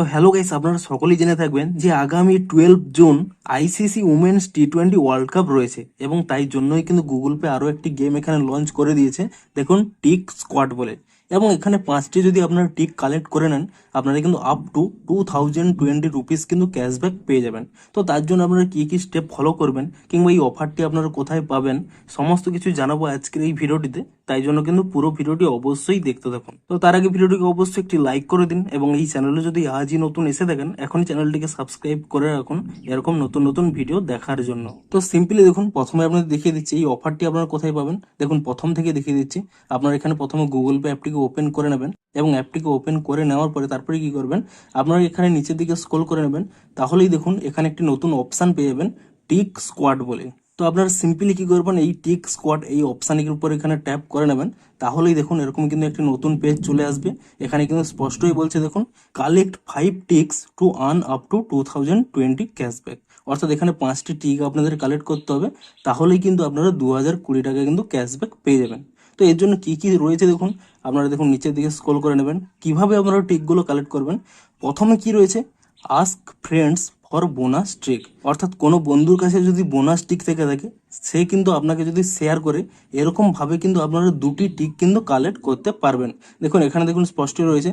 তো hello guys, আপনারা সকলেই জেনে থাকবেন যে আগামী 12 June ICC women's T20 world cup রয়েছে এবং তাই জন্যই কিন্তু গুগল পে আরো একটি গেম এখানে লঞ্চ করে দিয়েছে, দেখুন টিক স্কোয়াড বলে। এবং এখানে 5টি যদি আপনারা টিক কালেক্ট করে নেন, আপনারা কিন্তু আপ টু 2020 রুপিস কিন্তু ক্যাশব্যাক পেয়ে যাবেন। তো তার জন্য আপনারা কি কি স্টেপ ফলো করবেন কিংবা এই অফারটি আপনারা কোথায় পাবেন, সমস্ত কিছু জানাবো আজকের এই ভিডিওটিতে। তাই জন্য কিন্তু পুরো ভিডিওটি অবশ্যই দেখতে থাকুন। তো তার আগে ভিডিওটিকে অবশ্যই একটি লাইক করে দিন এবং এই চ্যানেলে যদি আজই নতুন এসে থাকেন, এখনই চ্যানেলটিকে সাবস্ক্রাইব করে রাখুন এরকম নতুন নতুন ভিডিও দেখার জন্য। তো সিম্পলি দেখুন, প্রথমে আপনাদের দেখিয়ে দিচ্ছি এই অফারটি আপনারা কোথায় পাবেন। দেখুন প্রথম থেকে দেখিয়ে দিচ্ছি। আপনারা এখানে প্রথমে গুগল পে অ্যাপটিকে ওপেন করে নেবেন এবং অ্যাপটিকে ওপেন করে নেওয়ার পরে তারপরে কি করবেন, আপনারা এখানে নিচের দিকে স্ক্রল করে নেবেন। তাহলেই দেখুন এখানে একটি নতুন অপশন পেয়ে যাবেন টিক স্কোয়াড বলে। তো আপনারা সিম্পলি কি করবেন, এই টিক স্কোয়াড এই অপশানের উপর এখানে ট্যাপ করে নেবেন। তাহলেই দেখুন এরকম কিন্তু একটি নতুন পেজ চলে আসবে। এখানে কিন্তু স্পষ্টই বলছে দেখুন, collect 5 ticks to earn up to 2020 cashback. অর্থাৎ এখানে 5টি টিক আপনাদের কালেক্ট করতে হবে, তাহলেই কিন্তু আপনারা 2020 টাকা কিন্তু ক্যাশব্যাক পেয়ে যাবেন। তো এর জন্য কি কি রয়েছে দেখুন, আপনারা দেখুন নিচের দিকে স্ক্রল করে নেবেন। কিভাবে আপনারা টিকগুলো কালেক্ট করবেন, প্রথমে কি রয়েছে, ask friends for bonus trick. অর্থাৎ কোনো বন্ধুর কাছে যদি বোনাস টিক থেকে থাকে, সে কিন্তু আপনাকে যদি শেয়ার করে, এরকম ভাবে কিন্তু আপনারা 2টি টিক কিন্তু কালেক্ট করতে পারবেন। দেখুন এখানে দেখুন স্পষ্টই রয়েছে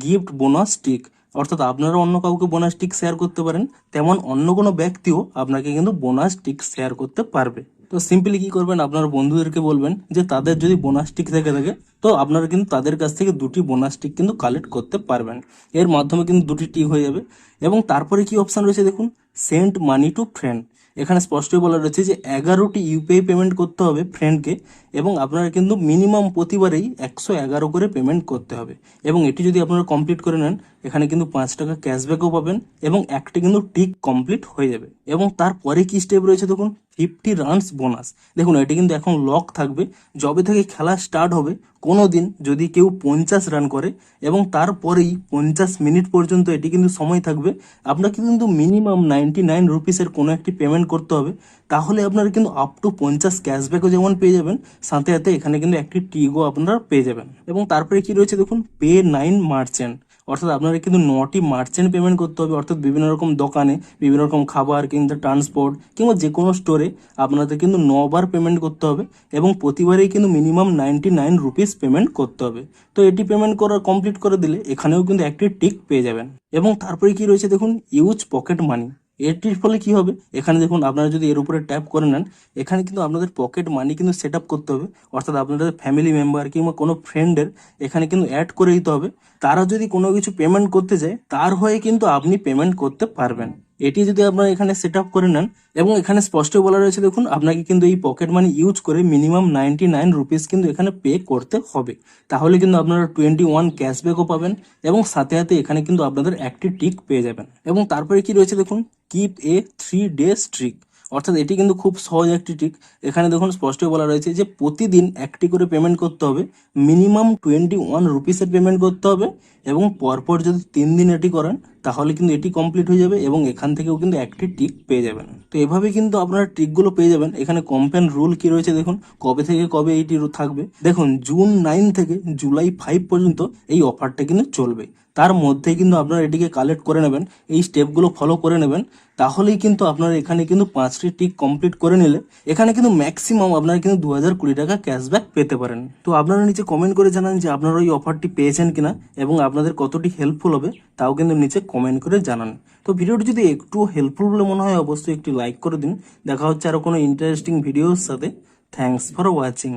গিফট বোনাস টিক। অর্থাৎ আপনারা অন্য কাউকে বোনাস টিক শেয়ার করতে পারেন, তেমন অন্য কোনো ব্যক্তিও আপনাকে কিন্তু বোনাস টিক শেয়ার করতে পারবে। তো সিম্পলি কি করবেন, আপনার বন্ধুদেরকে বলবেন যে তাদের যদি বোনাস টিক থেকে থাকে, তো আপনারা কিন্তু তাদের কাছ থেকে 2টি বোনাস টিক কিন্তু কালেক্ট করতে পারবেন। এর মাধ্যমে কিন্তু 2টি টিক হয়ে যাবে। এবং তারপরে কি অপশন রয়েছে দেখুন, সেন্ড মানি টু ফ্রেন্ড। এখানে স্পষ্টই বলা রয়েছে যে 11টি ইউপিআই পেমেন্ট করতে হবে ফ্রেন্ডকে, এবং আপনারা কিন্তু মিনিমাম প্রতিবারেই 111 করে পেমেন্ট করতে হবে। এবং এটি যদি আপনারা কমপ্লিট করে নেন, এখানে কিন্তু 5 টাকা ক্যাশব্যাকও পাবেন এবং একটি কিন্তু টিক কমপ্লিট হয়ে যাবে। এবং তারপরে কি স্টেপ রয়েছে দেখুন, 50 রানস বোনাস। দেখুন এটি কিন্তু এখন লক থাকবে। যবে থেকে খেলা স্টার্ট হবে, কোনো দিন যদি কেউ 50 রান করে এবং তারপরেই 50 মিনিট পর্যন্ত এটি কিন্তু সময় থাকবে, আপনাকে কিন্তু মিনিমাম 99 রুপিসের কোনো একটি পেমেন্ট করতে হবে। তাহলে আপনারা কিন্তু আপ টু 50 ক্যাশব্যাকও যেমন পেয়ে যাবেন, সাথে সাথে এখানে কিন্তু একটি টিগও আপনারা পেয়ে যাবেন। এবং তারপরে কি রয়েছে দেখুন, পে 9 মার্চেন্ট। অর্থাৎ আপনারা কিন্তু 9টি মার্চেন্ট পেমেন্ট করতে হবে। অর্থাৎ বিভিন্ন রকম দোকানে বিভিন্ন রকম খাবার কিংবা ট্রান্সপোর্ট কিংবা যে কোনো স্টোরে আপনাদের কিন্তু 9বার পেমেন্ট করতে হবে এবং প্রতিবারেই কিন্তু মিনিমাম 99 রুপিস পেমেন্ট করতে হবে। তো এটি পেমেন্ট করা কমপ্লিট করে দিলে এখানেও কিন্তু একটি টিক পেয়ে যাবেন। এবং তারপরে কি রয়েছে দেখুন, ইউজ পকেট মানি। এটির ফলে কি হবে, এখানে দেখুন আপনারা যদি এর উপরে ট্যাপ করে নেন, এখানে কিন্তু আপনাদের পকেট মানি কিন্তু সেট আপ করতে হবে। অর্থাৎ আপনাদের ফ্যামিলি মেম্বার কিংবা কোনো ফ্রেন্ডের এখানে কিন্তু অ্যাড করে দিতে হবে। তারা যদি কোনো কিছু পেমেন্ট করতে চায়, তার হয়ে কিন্তু আপনি পেমেন্ট করতে পারবেন। এটি যদি আপনারা এখানে সেট আপ করে নেন, এবং এখানে স্পষ্ট বলা রয়েছে দেখুন, আপনাকে কিন্তু এই পকেট মানি ইউজ করে মিনিমাম 99 রুপিস কিন্তু এখানে পে করতে হবে। তাহলে কিন্তু আপনারা 21 ক্যাশব্যাকও পাবেন এবং সাথে সাথে এখানে কিন্তু আপনাদের একটি টিক পেয়ে যাবেন। এবং তারপরে কি রয়েছে দেখুন, কিপ এ 3 ডে স্ট্রিক। অর্থাৎ এটি কিন্তু খুব সহজ একটি ট্রিক। এখানে দেখুন স্পষ্টই বলা রয়েছে যে প্রতিদিন একটি করে পেমেন্ট করতে হবে, মিনিমাম 21 রুপিসের পেমেন্ট করতে হবে এবং পরপর যদি 3 দিন এটি করেন, তাহলে কিন্তু এটি কমপ্লিট হয়ে যাবে এবং এখান থেকেও কিন্তু একটি টিক পেয়ে যাবেন। তো এভাবে কিন্তু আপনারা ট্রিকগুলো পেয়ে যাবেন। এখানে কম্পেন রুল কি রয়েছে দেখুন, কবে থেকে কবে এইটি থাকবে। দেখুন জুন 9 থেকে জুলাই 5 পর্যন্ত এই অফারটা কিন্তু চলবে। তার মধ্যে কিন্তু আপনারা এটিকে কালেক্ট করে নেবেন, এই স্টেপগুলো ফলো করে নেবেন। তাহলেই কিন্তু আপনারা এখানে কিন্তু 5টি টিক কমপ্লিট করে নিলে এখানে কিন্তু ম্যাক্সিমাম আপনারা কিন্তু 2020 টাকা ক্যাশব্যাক পেতে পারেন। তো আপনারা নিচে কমেন্ট করে জানান যে আপনারা ওই অফারটি পেয়েছেন কিনা এবং আপনাদের কতটি হেল্পফুল হবে, তাও কিন্তু নিচে কমেন্ট করে জানান। তো ভিডিওটি যদি একটু হেল্পফুল বলে মনে হয়, অবশ্যই একটি লাইক করে দিন। দেখা হচ্ছে আরো কোনো ইন্টারেস্টিং ভিডিওর সাথে। Thanks for watching.